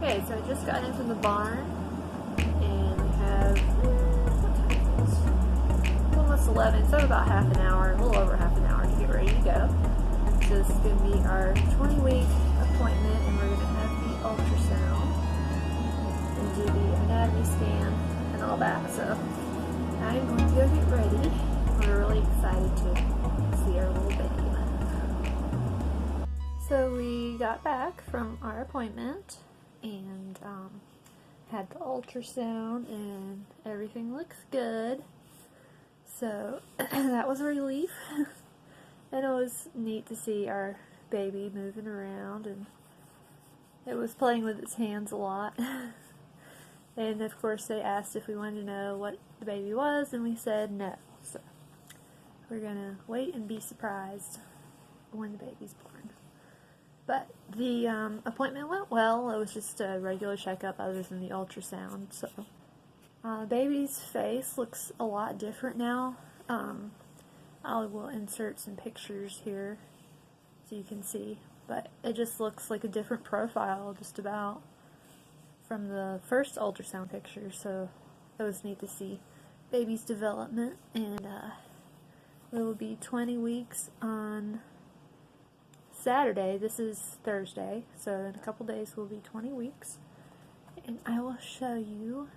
Okay, so I just got in from the barn, and we have, what time is it? It's almost 11, so about half an hour, a little over half an hour to get ready to go. So this is going to be our 20-week appointment, and we're going to have the ultrasound and do the anatomy scan and all that. So I'm going to go get ready. We're really excited to see our little baby. So we got back from our appointment and had the ultrasound, and everything looks good. So that was a relief. And it was neat to see our baby moving around, and it was playing with its hands a lot. And of course they asked if we wanted to know what the baby was, and we said no. So we're gonna wait and be surprised when the baby's born. But the appointment went well. It was just a regular checkup other than the ultrasound. So baby's face looks a lot different now. I will insert some pictures here so you can see. But it just looks like a different profile just about from the first ultrasound picture. So it was neat to see baby's development. And it will be 20 weeks on Saturday. This is Thursday, so in a couple days will be 20 weeks, and I will show you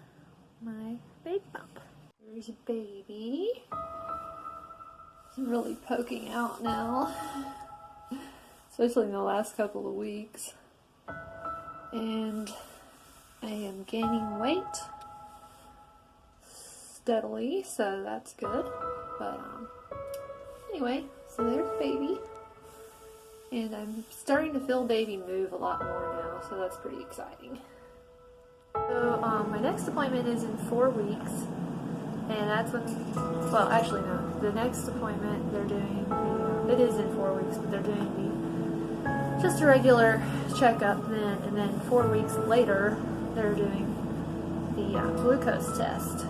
my baby bump. There's a baby. It's really poking out now, especially in the last couple of weeks, and I am gaining weight steadily, so that's good. But anyway, so there's baby. And I'm starting to feel baby move a lot more now, so that's pretty exciting. So my next appointment is in 4 weeks, and that's when, well actually no, the next appointment they're doing, it is in 4 weeks, but they're doing just a regular checkup then, and then 4 weeks later they're doing the glucose test.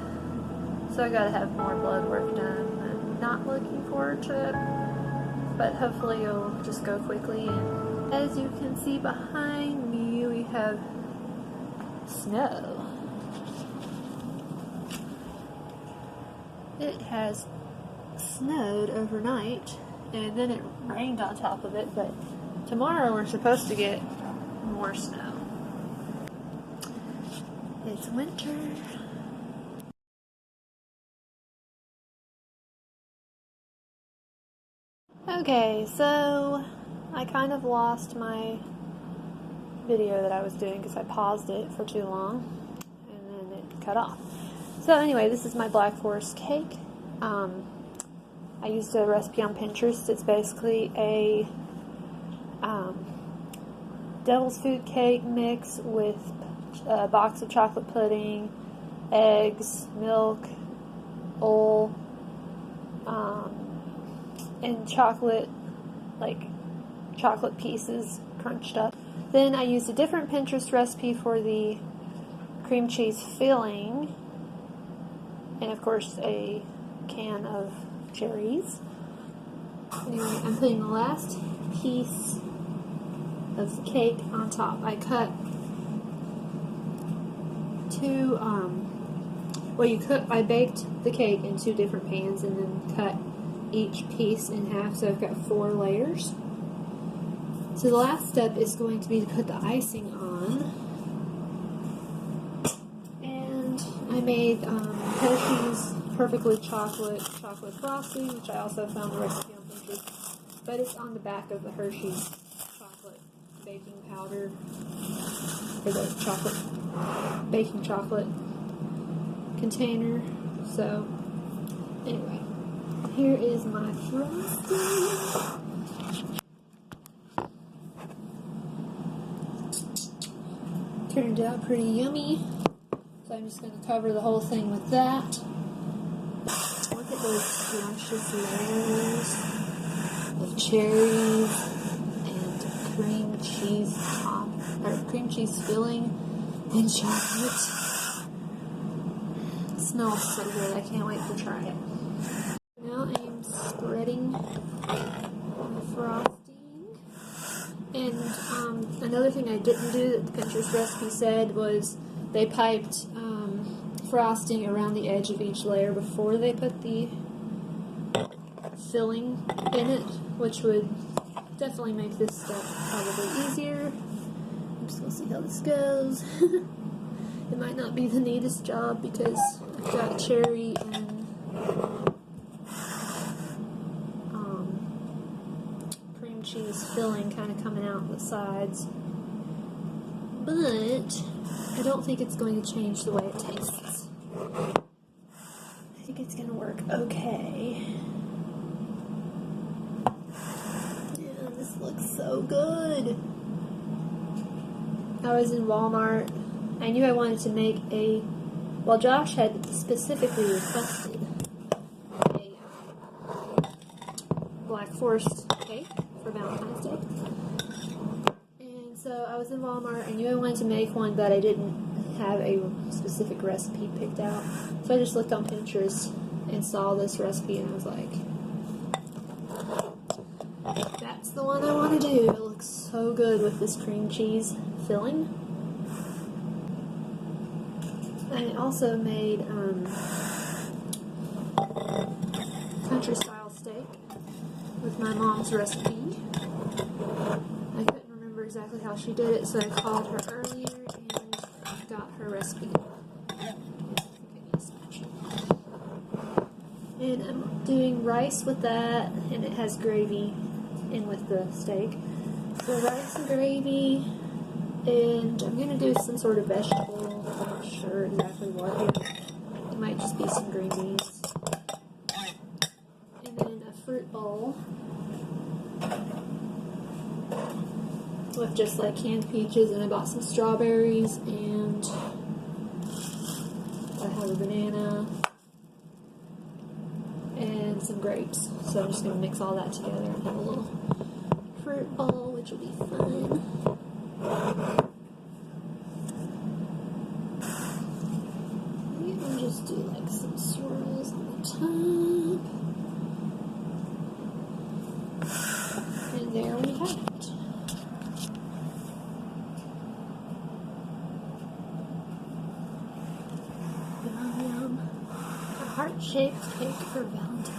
So I gotta have more blood work done. I'm not looking forward to it, but hopefully it'll just go quickly. And as you can see behind me, we have snow. It has snowed overnight, and then it rained on top of it, but tomorrow we're supposed to get more snow. It's winter. Okay, so I kind of lost my video that I was doing because I paused it for too long and then it cut off. So anyway, this is my Black Forest cake. I used a recipe on Pinterest. It's basically a devil's food cake mix with a box of chocolate pudding, eggs, milk, oil, and chocolate, like chocolate pieces crunched up. Then I used a different Pinterest recipe for the cream cheese filling, and of course a can of cherries. Anyway, I'm putting the last piece of the cake on top. I cut two, I baked the cake in 2 different pans and then cut each piece in half, so I've got 4 layers. So the last step is going to be to put the icing on, and I made Hershey's Perfectly chocolate frosting, which I also found the recipe on Pinterest, but it's on the back of the Hershey's chocolate baking powder, or the baking chocolate container. So anyway, here is my frosting. Turned out pretty yummy. So I'm just going to cover the whole thing with that. Look at those scrumptious layers of cherries and cream cheese top, or cream cheese filling and chocolate. It smells so good. I can't wait to try it. Now I am spreading the frosting, and Another thing I didn't do that the Pinterest recipe said was they piped frosting around the edge of each layer before they put the filling in it, which would definitely make this step probably easier. I'm just going to see how this goes. It might not be the neatest job because I've got cherry and cream cheese filling kind of coming out the sides. But I don't think it's going to change the way it tastes. I think it's going to work okay. Yeah, this looks so good. I was in Walmart. I knew I wanted to make well, Josh had specifically requested a Black Forest cake for Valentine's Day. And so I was in Walmart. I knew I wanted to make one, but I didn't have a specific recipe picked out. So I just looked on Pinterest and saw this recipe, and I was like, that's the one I want to do. It looks so good with this cream cheese filling. I also made country style steak with my mom's recipe. I couldn't remember exactly how she did it, so I called her earlier and got her recipe. And I'm doing rice with that, and it has gravy in with the steak. So rice and gravy, and I'm going to do some sort of vegetable. I'm not sure exactly what. It might just be some green beans. And then a fruit bowl with just like canned peaches, and I bought some strawberries, and I have a banana and some grapes. So I'm just going to mix all that together and have a little fruit bowl, which will be fun. I'll just do like some swirls on the top. And there we have it. Yum, yum. A heart-shaped cake for Valentine's Day.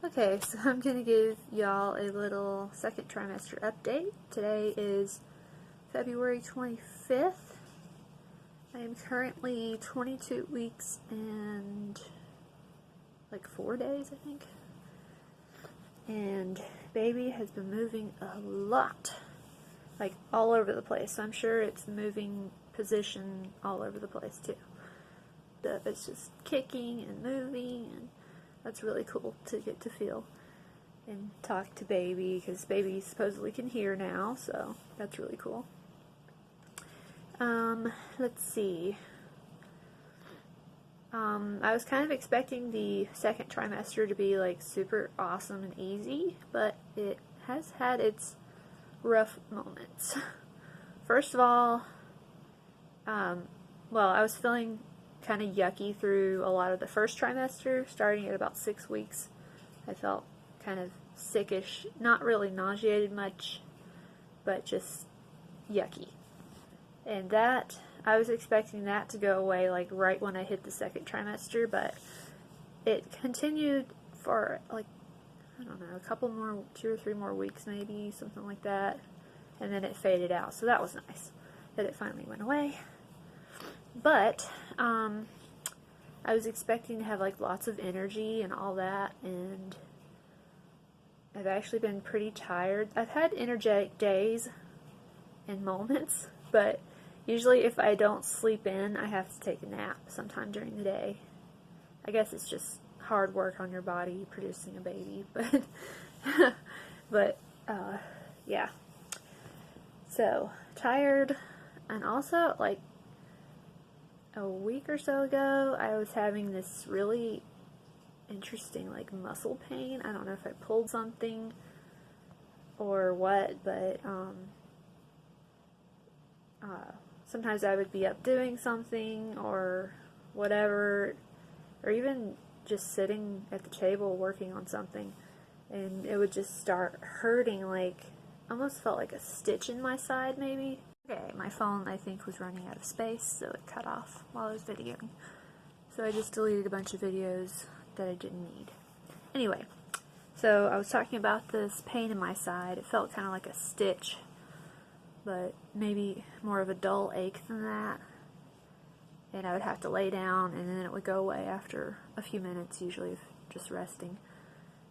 Okay, so I'm going to give y'all a little second trimester update. Today is February 25th. I am currently 22 weeks and like 4 days, I think. And baby has been moving a lot, like all over the place. So I'm sure it's moving position all over the place too. It's just kicking and moving, and that's really cool to get to feel and talk to baby, because baby supposedly can hear now, so that's really cool. Let's see. I was kind of expecting the second trimester to be like super awesome and easy, but it has had its rough moments. First of all, well, I was feeling kind of yucky through a lot of the first trimester. Starting at about 6 weeks, I felt kind of sickish, not really nauseated much, but just yucky. And that, I was expecting that to go away like right when I hit the second trimester, but it continued for like, I don't know, a couple more, 2 or 3 more weeks maybe, something like that, and then it faded out. So that was nice that it finally went away. But I was expecting to have like lots of energy and all that, and I've actually been pretty tired. I've had energetic days and moments, but usually if I don't sleep in, I have to take a nap sometime during the day. I guess it's just hard work on your body producing a baby, but yeah. So tired, and also like a week or so ago, I was having this really interesting like muscle pain. I don't know if I pulled something or what, but sometimes I would be up doing something or whatever, or even just sitting at the table working on something, and it would just start hurting like almost felt like a stitch in my side, maybe. Okay, my phone, I think, was running out of space, so it cut off while I was videoing. So I just deleted a bunch of videos that I didn't need. Anyway, so I was talking about this pain in my side. It felt kind of like a stitch, but maybe more of a dull ache than that. And I would have to lay down, and then it would go away after a few minutes, usually of just resting.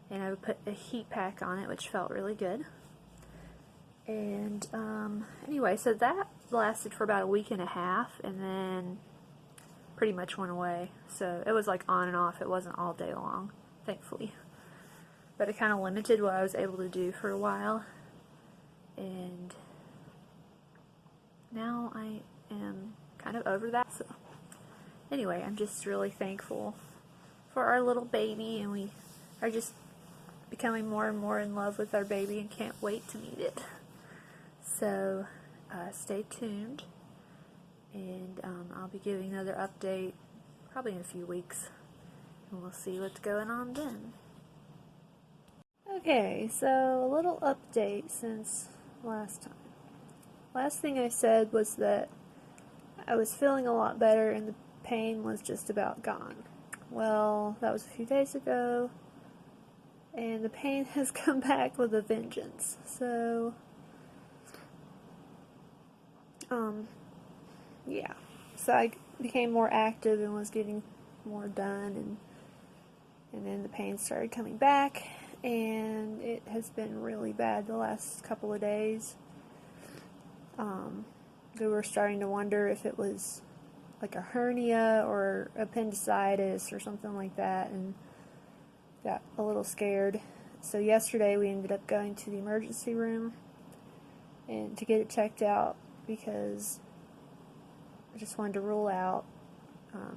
And I would put a heat pack on it, which felt really good. And anyway, so that lasted for about a week and a half, and then pretty much went away. So it was like on and off. It wasn't all day long, thankfully. But it kind of limited what I was able to do for a while. And now I am kind of over that. So anyway, I'm just really thankful for our little baby, and we are just becoming more and more in love with our baby and can't wait to meet it. So stay tuned, and I'll be giving another update probably in a few weeks, and we'll see what's going on then. Okay, so a little update since last time. Last thing I said was that I was feeling a lot better and the pain was just about gone. Well, that was a few days ago, and the pain has come back with a vengeance. So yeah, so I became more active and was getting more done, and then the pain started coming back, and it has been really bad the last couple of days. We were starting to wonder if it was like a hernia or appendicitis or something like that, and got a little scared. So yesterday we ended up going to the emergency room and to get it checked out, because I just wanted to rule out,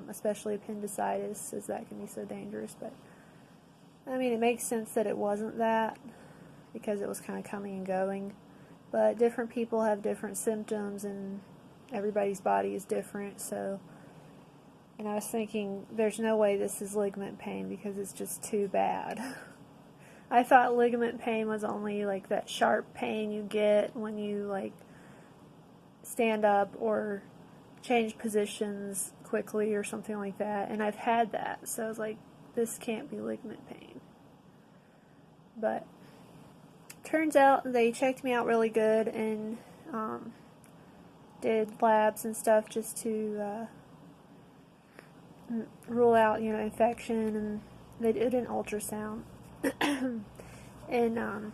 especially appendicitis, as that can be so dangerous. But I mean, it makes sense that it wasn't that, because it was kind of coming and going. But different people have different symptoms, and everybody's body is different. So, and I was thinking, there's no way this is ligament pain, because it's just too bad. I thought ligament pain was only like that sharp pain you get when you like stand up or change positions quickly or something like that, and I've had that, so I was like, this can't be ligament pain. But turns out they checked me out really good and did labs and stuff just to rule out, infection, and they did an ultrasound and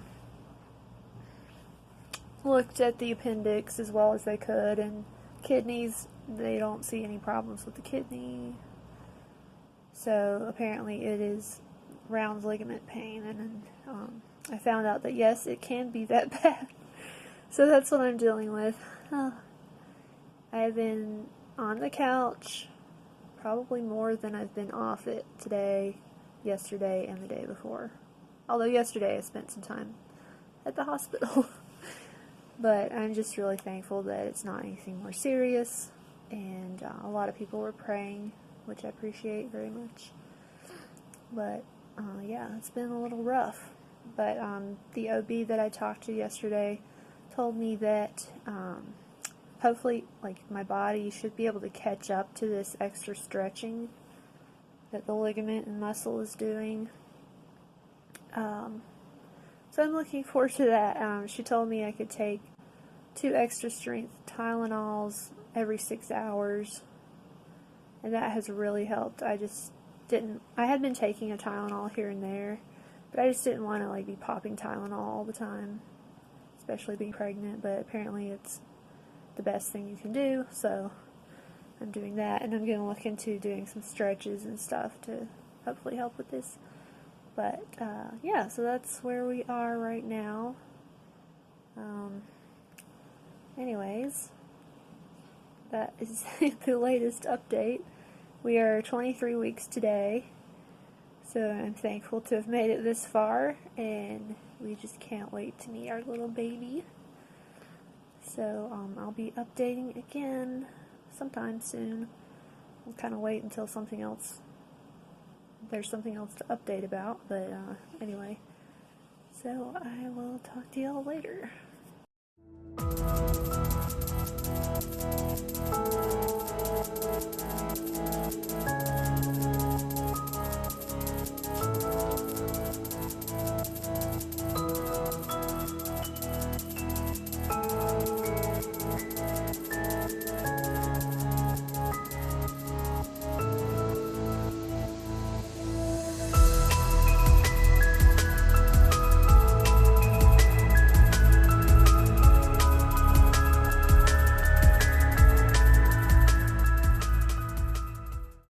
looked at the appendix as well as they could, and kidneys, they don't see any problems with the kidney. So apparently it is round ligament pain, and I found out that yes, it can be that bad. So that's what I'm dealing with. I've been on the couch probably more than I've been off it today, yesterday, and the day before. Although yesterday I spent some time at the hospital. But I'm just really thankful that it's not anything more serious, and a lot of people were praying, which I appreciate very much. But yeah, it's been a little rough. But the OB that I talked to yesterday told me that hopefully, like, my body should be able to catch up to this extra stretching that the ligament and muscle is doing. So I'm looking forward to that. She told me I could take 2 extra strength Tylenols every 6 hours, and that has really helped. I had been taking a Tylenol here and there, but I just didn't want to be popping Tylenol all the time, especially being pregnant. But apparently it's the best thing you can do, so I'm doing that, and I'm going to look into doing some stretches and stuff to hopefully help with this. But yeah, so that's where we are right now. Anyways, that is the latest update. We are 23 weeks today, so I'm thankful to have made it this far, and we just can't wait to meet our little baby. So I'll be updating again sometime soon. We'll kind of wait until there's something else to update about, but anyway, so I will talk to y'all later.